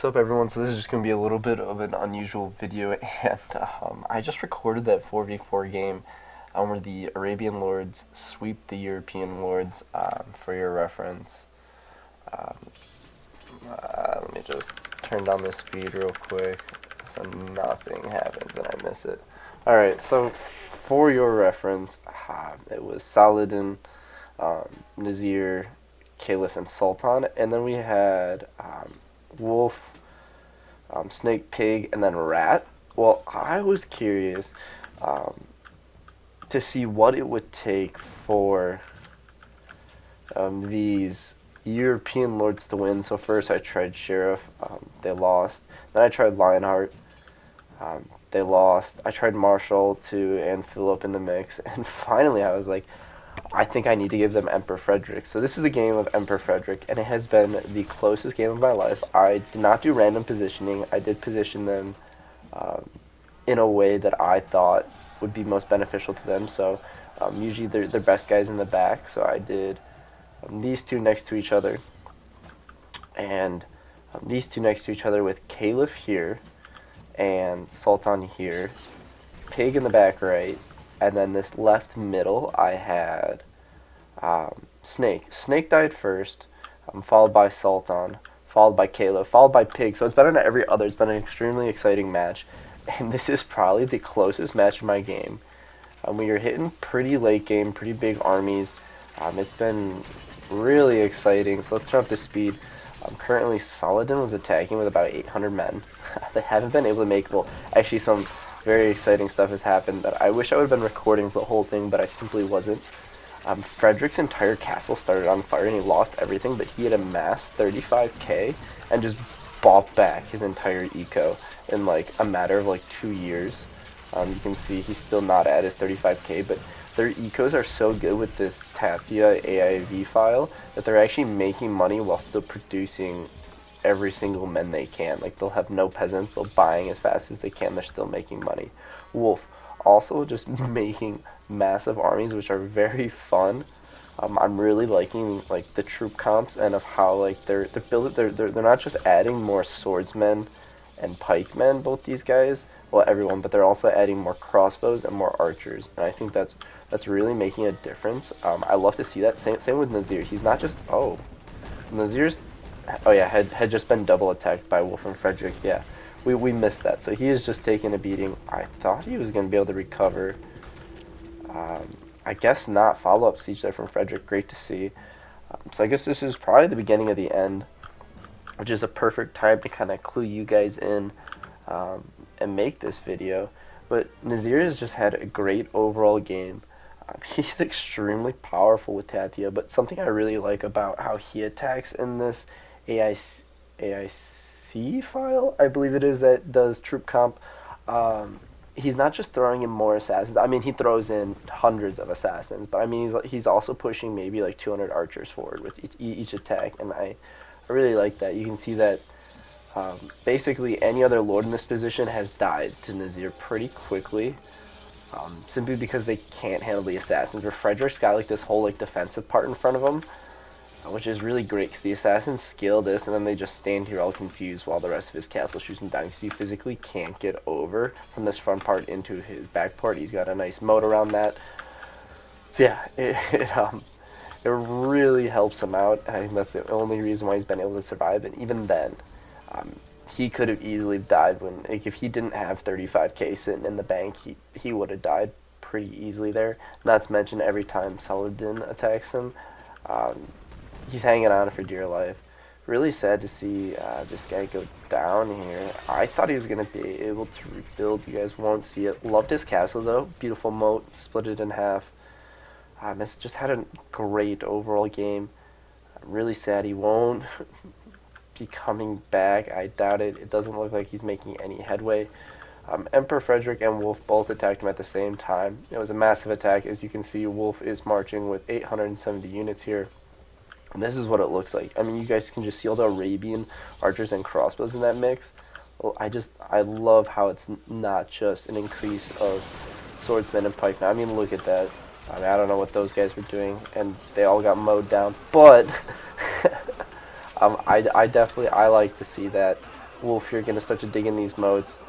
What's up, everyone? So this is just going to be a little bit of an unusual video, and I just recorded that 4v4 game where the Arabian lords sweep the European lords. For your reference, um, let me just turn down the speed real quick so nothing happens and I miss it. Alright, so for your reference, it was Saladin, Nizar, Caliph, and Sultan, and then we had Wolf, Snake, Pig, and then Rat. Well, I was curious to see what it would take for these European lords to win. So first I tried Sheriff, they lost. Then I tried Lionheart, they lost. I tried Marshall too and Philip in the mix. And finally I was like, I think I need to give them Emperor Frederick. So this is the game of Emperor Frederick, and it has been the closest game of my life. I did not do random positioning. I did position them in a way that I thought would be most beneficial to them. So usually they're best guys in the back. So I did these two next to each other, and these two next to each other with Caliph here and Sultan here, Pig in the back right, and then this left middle, I had Snake. Snake died first, followed by Sultan, followed by Caliph, followed by Pig. So it's better than every other. It's been an extremely exciting match. And this is probably the closest match in my game. We are hitting pretty late game, pretty big armies. It's been really exciting. So let's turn up the speed. Currently, Saladin was attacking with about 800 men. They haven't been able to make, well, actually some very exciting stuff has happened that I wish I would have been recording the whole thing, but I simply wasn't. Frederick's entire castle started on fire and he lost everything, but he had amassed 35k and just bought back his entire eco in like a matter of like 2 years. You can see he's still not at his 35k, but their ecos are so good with this Tathba AIV file that they're actually making money while still producing every single men they can. Like, they'll have no peasants, they'll buying as fast as they can, they're still making money. Wolf also just making massive armies, which are very fun. I'm really liking like the troop comps and of how like they're not just adding more swordsmen and pikemen, both these guys, well, everyone, but they're also adding more crossbows and more archers, and I think that's really making a difference. I love to see that. Same with Nizar. He's not just Nizar's. Oh yeah, had just been double attacked by Wolf and Frederick. Yeah, we missed that. So he is just taking a beating. I thought he was going to be able to recover. I guess not. Follow-up siege there from Frederick. Great to see. So I guess this is probably the beginning of the end, which is a perfect time to kind of clue you guys in and make this video. But Nizar has just had a great overall game. He's extremely powerful with Tathba, but something I really like about how he attacks in this AIC file, I believe it is, that does troop comp, he's not just throwing in more assassins. I mean, he throws in hundreds of assassins, but I mean, he's also pushing maybe like 200 archers forward with each attack, and I really like that. You can see that basically any other lord in this position has died to Nizar pretty quickly. Simply because they can't handle the assassins. Where Frederick's got like this whole like defensive part in front of him, which is really great because the assassins scale this and then they just stand here all confused while the rest of his castle shoots him down because he physically can't get over from this front part into his back part. He's got a nice moat around that. So yeah, it really helps him out, and I think that's the only reason why he's been able to survive. And even then, he could have easily died when, like, if he didn't have 35k sitting in the bank, he would have died pretty easily there. Not to mention every time Saladin attacks him, he's hanging on for dear life. Really sad to see this guy go down here. I thought he was going to be able to rebuild. You guys won't see it. Loved his castle though. Beautiful moat. Split it in half. Just had a great overall game. I'm really sad he won't be coming back. I doubt it. It doesn't look like he's making any headway. Emperor Frederick and Wolf both attacked him at the same time. It was a massive attack. As you can see, Wolf is marching with 870 units here. And this is what it looks like. I mean, you guys can just see all the Arabian archers and crossbows in that mix. Well, I love how it's not just an increase of swordsmen and pikemen. I mean, look at that. I mean, I don't know what those guys were doing, and they all got mowed down. But I like to see that. Wolf here going to start to dig in these moats.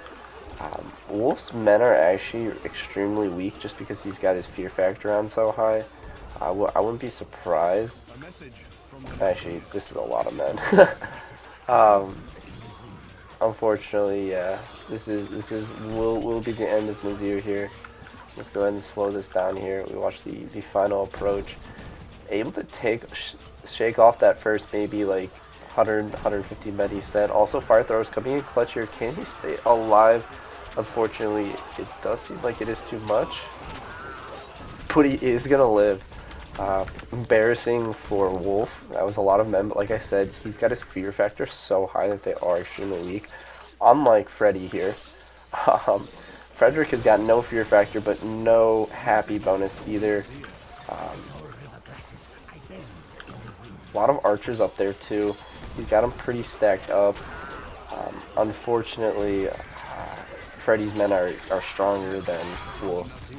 Wolf's men are actually extremely weak just because he's got his fear factor on so high. I wouldn't be surprised. Actually, this is a lot of men. Unfortunately, yeah, this will be the end of Nizar here. Let's go ahead and slow this down here. We watch the final approach. Able to shake off that first maybe like 150 med he said. Also, fire throwers coming in clutch here. Can he stay alive? Unfortunately, it does seem like it is too much. But he is going to live. Embarrassing for Wolf. That was a lot of men, but like I said, he's got his fear factor so high that they are extremely weak. Unlike Freddy here. Frederick has got no fear factor, but no happy bonus either. A lot of archers up there too. He's got them pretty stacked up. Unfortunately, Freddy's men are stronger than Wolf's.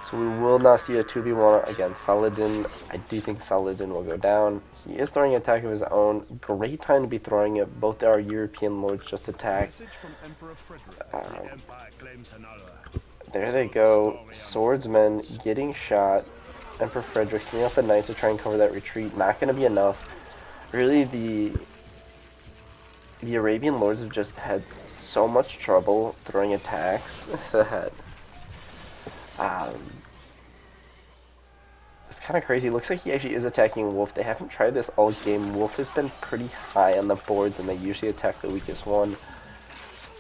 So we will not see a 2v1 against Saladin. I do think Saladin will go down. He is throwing an attack of his own. Great time to be throwing it. Both our European lords just attacked. There they go. Swordsmen getting shot. Emperor Frederick sending out the knights to try and cover that retreat. Not going to be enough. Really, the Arabian lords have just had so much trouble throwing attacks that it's kind of crazy. It looks like he actually is attacking Wolf. They haven't tried this all game. Wolf has been pretty high on the boards, and they usually attack the weakest one.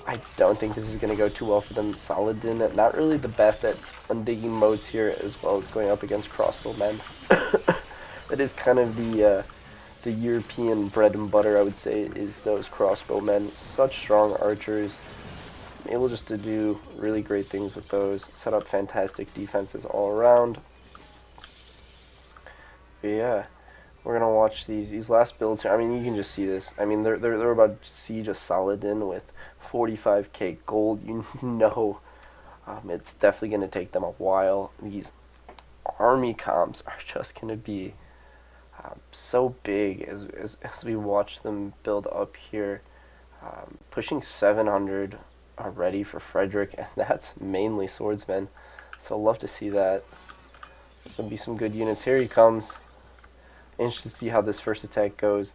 I don't think this is going to go too well for them. Saladin, not really the best at undigging moats here, as well as going up against crossbowmen. That is kind of the European bread and butter, I would say, is those crossbowmen. Such strong archers. Able just to do really great things with those. Set up fantastic defenses all around. But yeah, we're gonna watch these last builds here. I mean, you can just see this. I mean, they're about to siege a Saladin with 45k gold. You know, it's definitely gonna take them a while. These army comps are just gonna be so big as we watch them build up here. Pushing 700 already for Frederick, and that's mainly swordsmen. So love to see that. There's gonna be some good units. Here he comes. Interested to see how this first attack goes.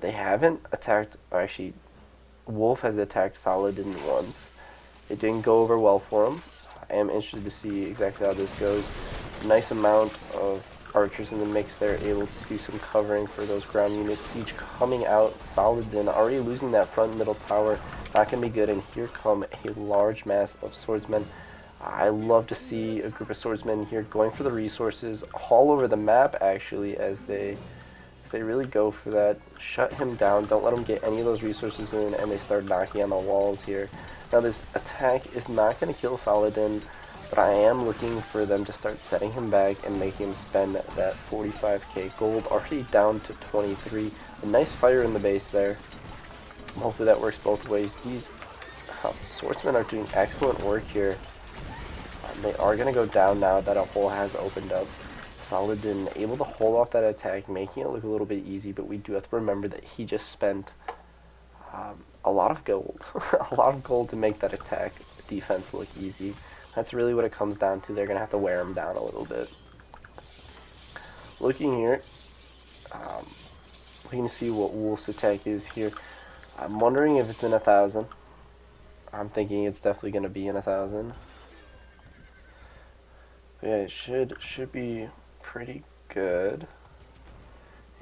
They haven't attacked, or actually, Wolf has attacked Saladin once. It didn't go over well for him. I am interested to see exactly how this goes. Nice amount of archers in the mix there, able to do some covering for those ground units. Siege coming out. Saladin already losing that front middle tower. Not going to be good, and here come a large mass of swordsmen. I love to see a group of swordsmen here going for the resources all over the map, actually, as they really go for that. Shut him down. Don't let him get any of those resources in, and they start knocking on the walls here. Now, this attack is not going to kill Saladin, but I am looking for them to start setting him back and making him spend that 45k gold, already down to 23. A nice fire in the base there. Hopefully that works both ways. These swordsmen are doing excellent work here. They are going to go down now that a hole has opened up. Saladin able to hold off that attack, making it look a little bit easy, but we do have to remember that he just spent a lot of gold. A lot of gold to make that attack defense look easy. That's really what it comes down to. They're going to have to wear him down a little bit. Looking here, we can see what Wolf's attack is here. I'm wondering if it's in 1,000. I'm thinking it's definitely going to be in 1,000. Yeah, it should be pretty good.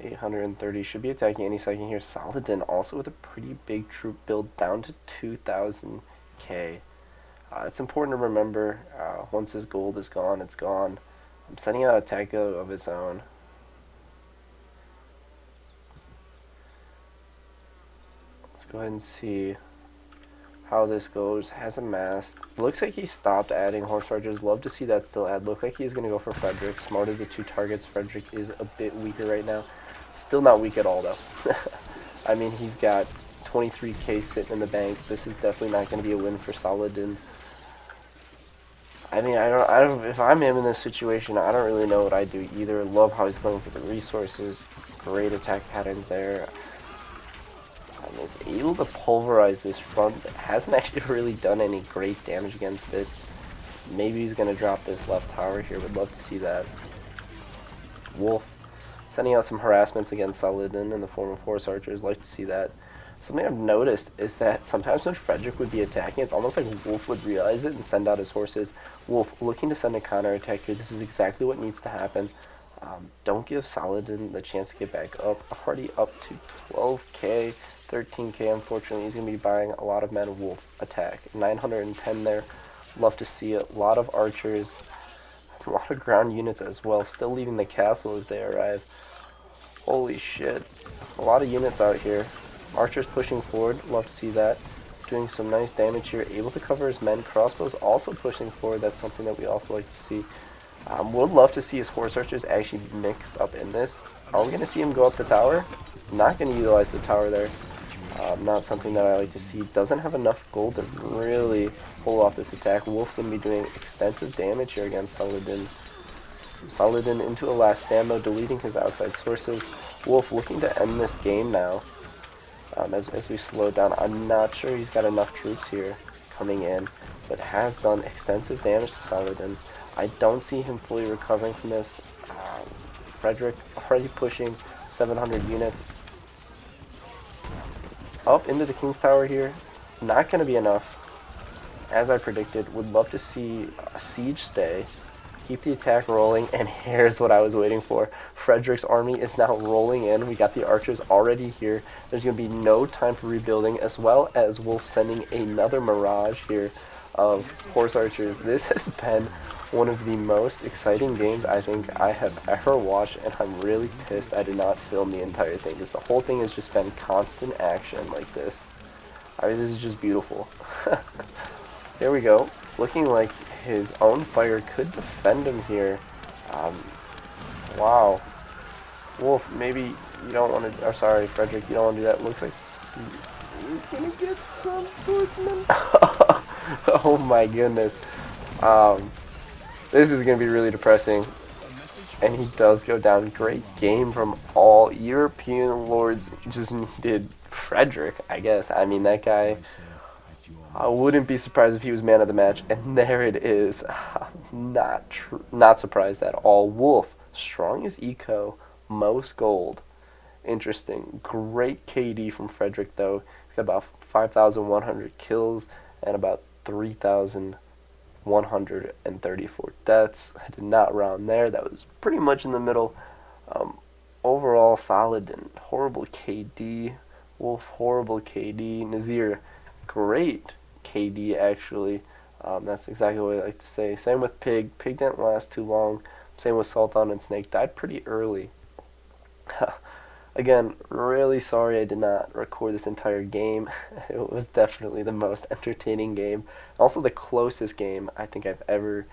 830 should be attacking any second here. Saladin also with a pretty big troop build down to 2,000k. It's important to remember, once his gold is gone, it's gone. I'm sending out a attack of his own. Let's go ahead and see how this goes. Has amassed. Looks like he stopped adding horse archers. Love to see that still add. Look like he's going to go for Frederick. Smart of the two targets. Frederick is a bit weaker right now. Still not weak at all, though. I mean, he's got 23k sitting in the bank. This is definitely not going to be a win for Saladin. I mean, I don't. If I'm him in this situation, I don't really know what I'd do either. Love how he's going for the resources. Great attack patterns there. I is able to pulverize this front. Hasn't actually really done any great damage against it. Maybe he's going to drop this left tower here. Would love to see that. Wolf sending out some harassments against Saladin in the form of horse archers. Like to see that. Something I've noticed is that sometimes when Frederick would be attacking, it's almost like Wolf would realize it and send out his horses. Wolf looking to send a counterattack here. This is exactly what needs to happen. Don't give Saladin the chance to get back up. Already up to 12k, 13k. Unfortunately, he's going to be buying a lot of men. Wolf attack. 910 there. Love to see it. A lot of archers. A lot of ground units as well. Still leaving the castle as they arrive. Holy shit. A lot of units out here. Archers pushing forward. Love to see that. Doing some nice damage here. Able to cover his men. Crossbows also pushing forward. That's something that we also like to see. Would love to see his horse archers actually mixed up in this. Are we going to see him go up the tower? Not going to utilize the tower there. Not something that I like to see. Doesn't have enough gold to really pull off this attack. Wolf going to be doing extensive damage here against Saladin. Saladin into a last stand though, deleting his outside sources. Wolf looking to end this game now. As we slow down, I'm not sure he's got enough troops here coming in, but has done extensive damage to Saladin. I don't see him fully recovering from this. Frederick already pushing 700 units. Up into the King's Tower here. Not going to be enough. As I predicted, would love to see a siege stay. Keep the attack rolling, and here's what I was waiting for. Frederick's army is now rolling in. We got the archers already here. There's going to be no time for rebuilding, as well as Wolf sending another barrage here of horse archers. This has been one of the most exciting games I think I have ever watched, and I'm really pissed I did not film the entire thing, because the whole thing has just been constant action like this. I mean, this is just beautiful. Here we go. Looking like his own fire could defend him here. Wow. Wolf, maybe you don't want to, or sorry, Frederick, you don't want to do that. Looks like he's going to get some swordsmen. Oh my goodness. This is going to be really depressing. And he does go down. Great game from all European lords. Just needed Frederick, I guess. I mean, that guy, I wouldn't be surprised if he was man of the match. And there it is. Not surprised at all. Wolf, strongest eco, most gold. Interesting. Great KD from Frederick, though. He's got about 5,100 kills and about 3,134 deaths. I did not round there. That was pretty much in the middle. Overall, Saladin, horrible KD. Wolf, horrible KD. Nizar, great KD, actually. That's exactly what I like to say. Same with Pig. Pig didn't last too long. Same with Sultan, and Snake died pretty early. Again, really sorry I did not record this entire game. It was definitely the most entertaining game. Also the closest game I think I've ever,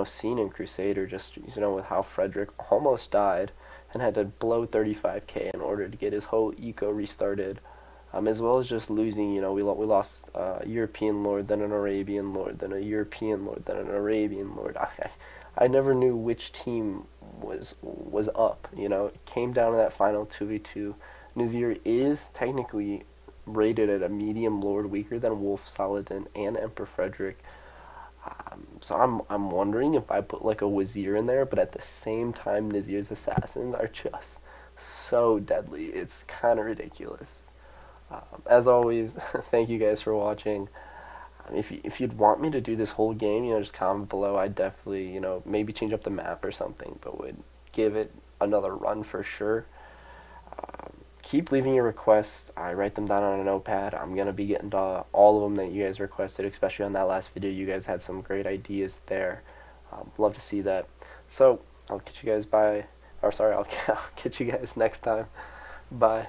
seen in Crusader, just, with how Frederick almost died and had to blow 35k in order to get his whole eco restarted. As well as just losing, we lost a European lord, then an Arabian lord, then a European lord, then an Arabian lord. I never knew which team was up, It came down to that final 2v2. Nizar is technically rated at a medium lord, weaker than Wolf, Saladin, and Emperor Frederick. So I'm wondering if I put like a Wazir in there, but at the same time, Nizar's assassins are just so deadly. It's kind of ridiculous. As always, thank you guys for watching. If you'd want me to do this whole game, just comment below. I'd definitely, maybe change up the map or something, but would give it another run for sure. Keep leaving your requests. I write them down on a notepad. I'm going to be getting to all of them that you guys requested, especially on that last video. You guys had some great ideas there. Love to see that. So, I'll catch you guys I'll catch you guys next time. Bye.